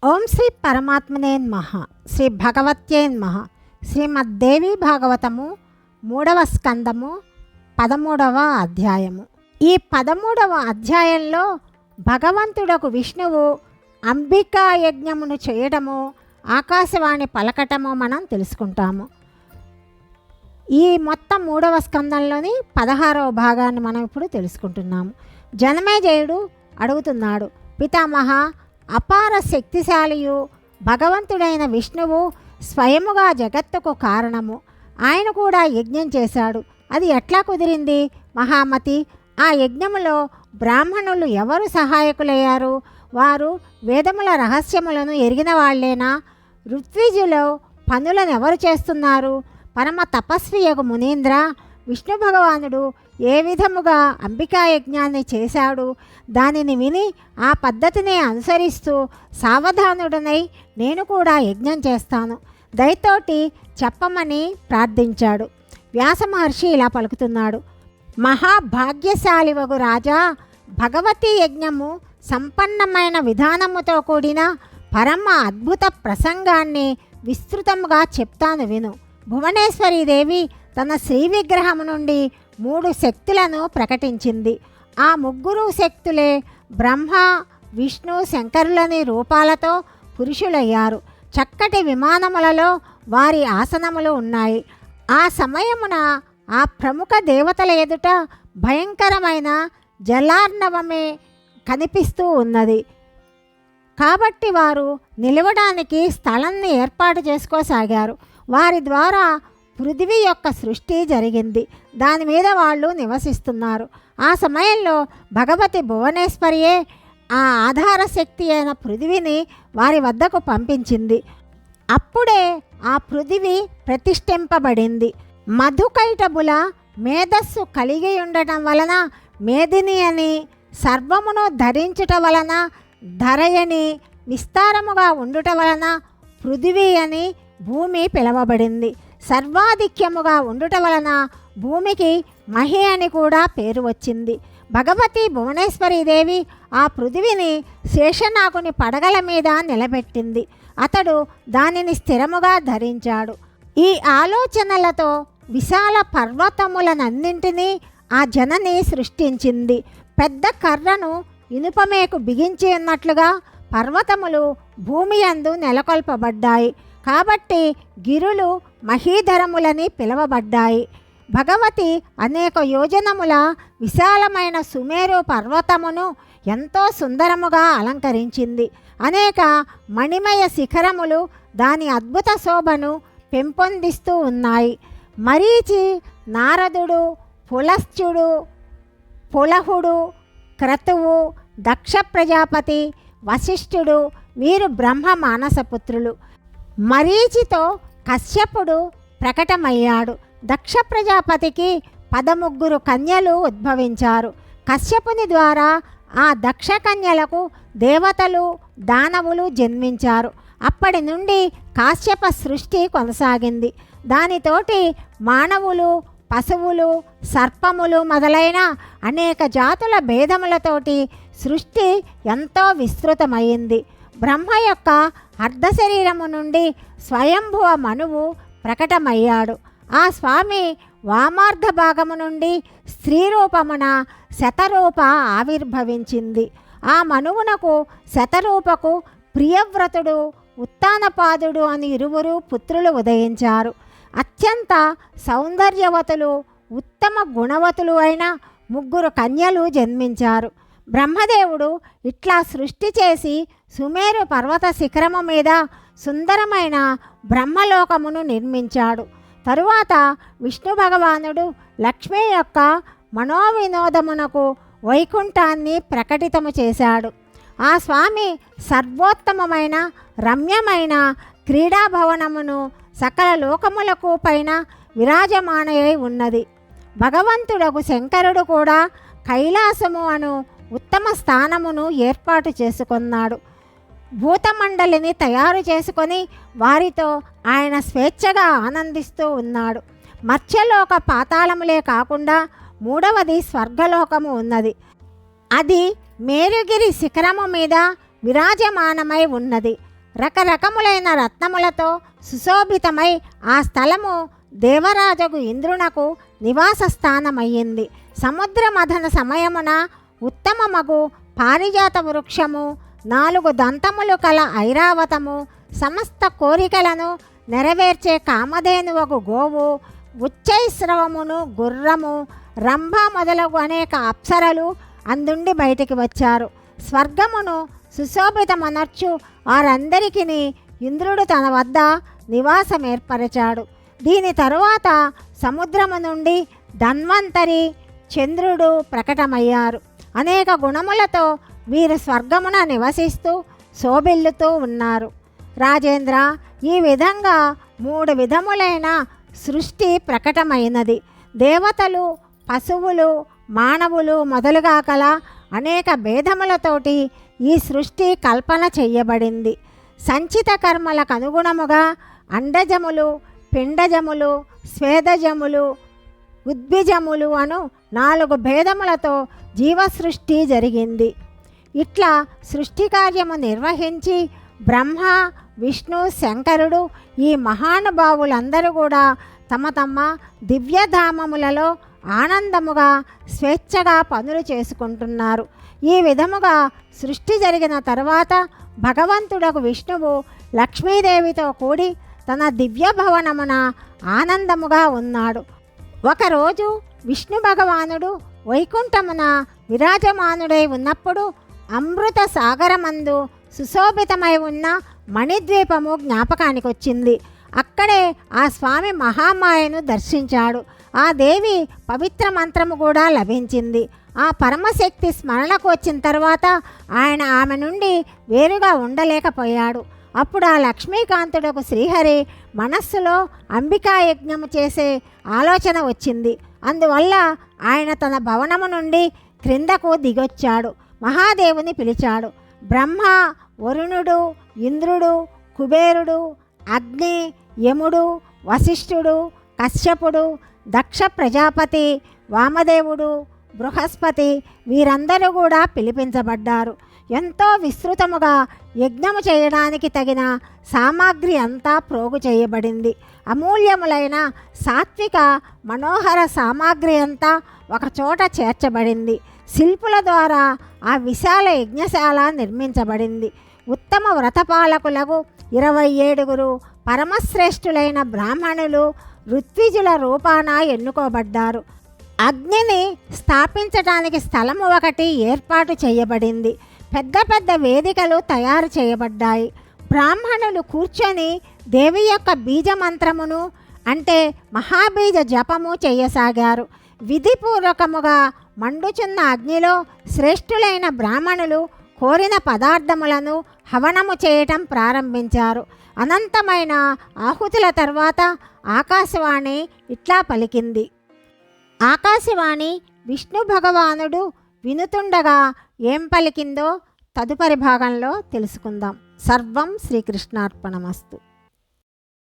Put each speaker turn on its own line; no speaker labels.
ఓం శ్రీ పరమాత్మనే నమః. శ్రీ భగవత్యే నమః. శ్రీమద్దేవి భాగవతము 3వ స్కందము 13వ అధ్యాయము. ఈ 13వ అధ్యాయంలో భగవంతుడకు విష్ణువు అంబికా యజ్ఞమును చేయడము, ఆకాశవాణి పలకటము మనం తెలుసుకుంటాము. ఈ మొత్తం 3వ స్కందంలోని 16వ భాగాన్ని మనం ఇప్పుడు తెలుసుకుంటున్నాము. జనమేజయుడు అడుగుతున్నాడు, పితామహ, అపార శక్తిశాలియు భగవంతుడైన విష్ణువు స్వయముగా జగత్తుకు కారణము. ఆయన కూడా యజ్ఞం చేశాడు. అది ఎట్లా కుదిరింది మహామతి? ఆ యజ్ఞములో బ్రాహ్మణులు ఎవరు సహాయకులయ్యారు? వారు వేదముల రహస్యములను ఎరిగిన వాళ్లేనా? ఋత్విజులో పనులను ఎవరు చేస్తున్నారు? పరమ తపస్వియగు మునీంద్ర, విష్ణు భగవానుడు ఏ విధముగా అంబికా యజ్ఞాన్ని చేశాడు? దానిని విని ఆ పద్ధతిని అనుసరిస్తూ సావధానుడనై నేను కూడా యజ్ఞం చేస్తాను, దయతోటి చెప్పమని ప్రార్థించాడు. వ్యాస మహర్షి ఇలా పలుకుతున్నాడు, మహాభాగ్యశాలివగు రాజా, భగవతీ యజ్ఞము సంపన్నమైన విధానముతో కూడిన పరమ అద్భుత ప్రసంగాన్ని విస్తృతంగా చెప్తాను విను. భువనేశ్వరీదేవి తన శ్రీ విగ్రహము నుండి 3 శక్తులను ప్రకటించింది. ఆ 3 శక్తులే బ్రహ్మ, విష్ణు, శంకరులని రూపాలతో పురుషులయ్యారు. చక్కటి విమానములలో వారి ఆసనములు ఉన్నాయి. ఆ సమయమున ఆ ప్రముఖ దేవతల ఎదుట భయంకరమైన జలార్ణవమే కనిపిస్తూ ఉన్నది. కాబట్టి వారు నిలవడానికి స్థలాన్ని ఏర్పాటు చేసుకోసాగారు. వారి ద్వారా పృథివీ యొక్క సృష్టి జరిగింది. దాని మీద వాళ్ళు నివసిస్తున్నారు. ఆ సమయంలో భగవతి భువనేశ్వరియే ఆ ఆధార శక్తి అయిన పృథివిని వారి వద్దకు పంపించింది. అప్పుడే ఆ పృథివి ప్రతిష్ఠింపబడింది. మధుకైటబుల మేధస్సు కలిగి ఉండటం వలన మేదిని అని, సర్వమును ధరించుట వలన ధరయని, విస్తారముగా ఉండుట వలన పృథివీ అని భూమి పిలవబడింది. సర్వాధిక్యముగా ఉండుట వలన భూమికి మహి అని కూడా పేరు వచ్చింది. భగవతి భువనేశ్వరీదేవి ఆ పృథివిని శేషనాగుని పడగల మీద నిలబెట్టింది. అతడు దానిని స్థిరముగా ధరించాడు. ఈ ఆలోచనలతో విశాల పర్వతములనన్నింటినీ ఆ జనని సృష్టించింది. పెద్ద కర్రను ఇనుపమేకు బిగించి ఉన్నట్లుగా పర్వతములు భూమి యందు నెలకొల్పబడ్డాయి. కాబట్టి గిరులు మహీధరములని పిలువబడ్డాయి. భగవతి అనేక యోజనముల విశాలమైన సుమేరు పర్వతమును ఎంతో సుందరముగా అలంకరించింది. అనేక మణిమయ శిఖరములు దాని అద్భుత శోభను పెంపొందిస్తూ ఉన్నాయి. మరీచి, నారదుడు, పులస్త్యుడు, పులహుడు, క్రతువు, దక్ష ప్రజాపతి, వశిష్ఠుడు వీరు బ్రహ్మ మానసపుత్రులు. మరీచితో కశ్యపుడు ప్రకటమయ్యాడు. దక్ష ప్రజాపతికి 13 కన్యలు ఉద్భవించారు. కశ్యపుని ద్వారా ఆ దక్ష కన్యలకు దేవతలు, దానవులు జన్మించారు. అప్పటి నుండి కాశ్యప సృష్టి కొనసాగింది. దానితోటి మానవులు, పశువులు, సర్పములు మొదలైన అనేక జాతుల భేదములతోటి సృష్టి ఎంతో విస్తృతమైంది. బ్రహ్మ యొక్క అర్ధశరీరము నుండి స్వయంభువ మనువు ప్రకటమయ్యాడు. ఆ స్వామి వామార్ధ భాగము నుండి స్త్రీ రూపమున శతరూప ఆవిర్భవించింది. ఆ మనువునకు శతరూపకు ప్రియవ్రతుడు, ఉత్తానపాదుడు అని ఇరువురు పుత్రులు ఉదయించారు. అత్యంత సౌందర్యవతులు, ఉత్తమ గుణవతులు అయిన 3 కన్యలు జన్మించారు. బ్రహ్మదేవుడు ఇట్లా సృష్టి చేసి సుమేరు పర్వత శిఖరము మీద సుందరమైన బ్రహ్మలోకమును నిర్మించాడు. తరువాత విష్ణు భగవానుడు లక్ష్మి యొక్క మనోవినోదమునకు వైకుంఠాన్ని ప్రకటితము చేశాడు. ఆ స్వామి సర్వోత్తమమైన రమ్యమైన క్రీడాభవనమును సకల లోకములకు పైన విరాజమానయై ఉన్నది. భగవంతుడకు శంకరుడు కూడా కైలాసము అను ఉత్తమ స్థానమును ఏర్పాటు చేసుకున్నాడు. భూతమండలిని తయారు చేసుకొని వారితో ఆయన స్వేచ్ఛగా ఆనందిస్తూ ఉన్నాడు. మత్స్యలోక పాతాళములే కాకుండా 3వది స్వర్గలోకము ఉన్నది. అది మేరుగిరి శిఖరము మీద విరాజమానమై ఉన్నది. రకరకములైన రత్నములతో సుశోభితమై ఆ స్థలము దేవరాజగు ఇంద్రునకు నివాస స్థానమయ్యింది. సముద్ర మథన సమయమున ఉత్తమమగు పారిజాత వృక్షము, 4 దంతములు కల ఐరావతము, సమస్త కోరికలను నెరవేర్చే కామధేనువగు గోవు, ఉచ్చైస్రవమును గుర్రము, రంభ మొదలగు అనేక అప్సరలు అందుండి బయటికి వచ్చారు. స్వర్గమును సుశోభితమనర్చు వారందరికీ ఇంద్రుడు తన వద్ద నివాసం ఏర్పరిచాడు. దీని తరువాత సముద్రము నుండి ధన్వంతరి, చంద్రుడు ప్రకటమయ్యారు. అనేక గుణములతో వీరు స్వర్గమున నివసిస్తూ శోభిల్లుతూ ఉన్నారు. రాజేంద్ర, ఈ విధంగా 3 విధములైన సృష్టి ప్రకటమైనది. దేవతలు, పశువులు, మానవులు మొదలుగా కల అనేక భేదములతోటి ఈ సృష్టి కల్పన చెయ్యబడింది. సంచిత కర్మలకు అనుగుణముగా అండజములు, పిండజములు, స్వేదజములు, ఉద్భిజములు అను 4 భేదములతో జీవసృష్టి జరిగింది. ఇట్లా సృష్టి కార్యము నిర్వహించి బ్రహ్మ, విష్ణు, శంకరుడు ఈ మహానుభావులందరూ కూడా తమ తమ దివ్యధామములలో ఆనందముగా స్వేచ్ఛగా పనులు చేసుకుంటున్నారు. ఈ విధముగా సృష్టి జరిగిన తరువాత భగవంతుడకు విష్ణువు లక్ష్మీదేవితో కూడి తన దివ్య భవనమున ఆనందముగా ఉన్నాడు. ఒకరోజు విష్ణు భగవానుడు వైకుంఠమున విరాజమానుడై ఉన్నప్పుడు అమృత సాగరమందు సుశోభితమై ఉన్న మణిద్వీపము జ్ఞాపకానికి వచ్చింది. అక్కడే ఆ స్వామి మహామాయను దర్శించాడు. ఆ దేవి పవిత్ర మంత్రము కూడా లభించింది. ఆ పరమశక్తి స్మరణకు వచ్చిన తర్వాత ఆయన ఆమె నుండి వేరుగా ఉండలేకపోయాడు. అప్పుడు ఆ లక్ష్మీకాంతుడకు శ్రీహరి మనస్సులో అంబికా యజ్ఞము చేసే ఆలోచన వచ్చింది. అందువల్ల ఆయన తన భవనము నుండి క్రిందకు దిగొచ్చాడు. మహాదేవుని పిలిచాడు. బ్రహ్మ, వరుణుడు, ఇంద్రుడు, కుబేరుడు, అగ్ని, యముడు, వశిష్ఠుడు, కశ్యపుడు, దక్ష ప్రజాపతి, వామదేవుడు, బృహస్పతి వీరందరూ కూడా పిలిపించబడ్డారు. ఎంతో విస్తృతముగా యజ్ఞము చేయడానికి తగిన సామాగ్రి అంతా ప్రోగు చేయబడింది. అమూల్యములైన సాత్విక మనోహర సామాగ్రి అంతా ఒకచోట చేర్చబడింది. శిల్పుల ద్వారా ఆ విశాల యజ్ఞశాల నిర్మించబడింది. ఉత్తమ వ్రతపాలకులకు 27 పరమశ్రేష్ఠులైన బ్రాహ్మణులు ఋత్విజుల రూపాన ఎన్నుకోబడ్డారు. అగ్నిని స్థాపించడానికి స్థలము ఒకటి ఏర్పాటు చేయబడింది. పెద్ద పెద్ద వేదికలు తయారు చేయబడ్డాయి. బ్రాహ్మణులు కూర్చొని దేవి యొక్క బీజమంత్రమును అంటే మహాబీజ జపము చేయసాగారు. విధిపూర్వకముగా మండుచున్న అగ్నిలో శ్రేష్ఠులైన బ్రాహ్మణులు కోరిన పదార్థములను హవనము చేయటం ప్రారంభించారు. అనంతమైన ఆహుతుల తర్వాత ఆకాశవాణి ఇట్లా పలికింది. ఆకాశవాణి విష్ణు భగవానుడు వినుతుండగా ఏం పలికిందో తదుపరి భాగంలో తెలుసుకుందాం. సర్వం శ్రీకృష్ణార్పణమస్తు.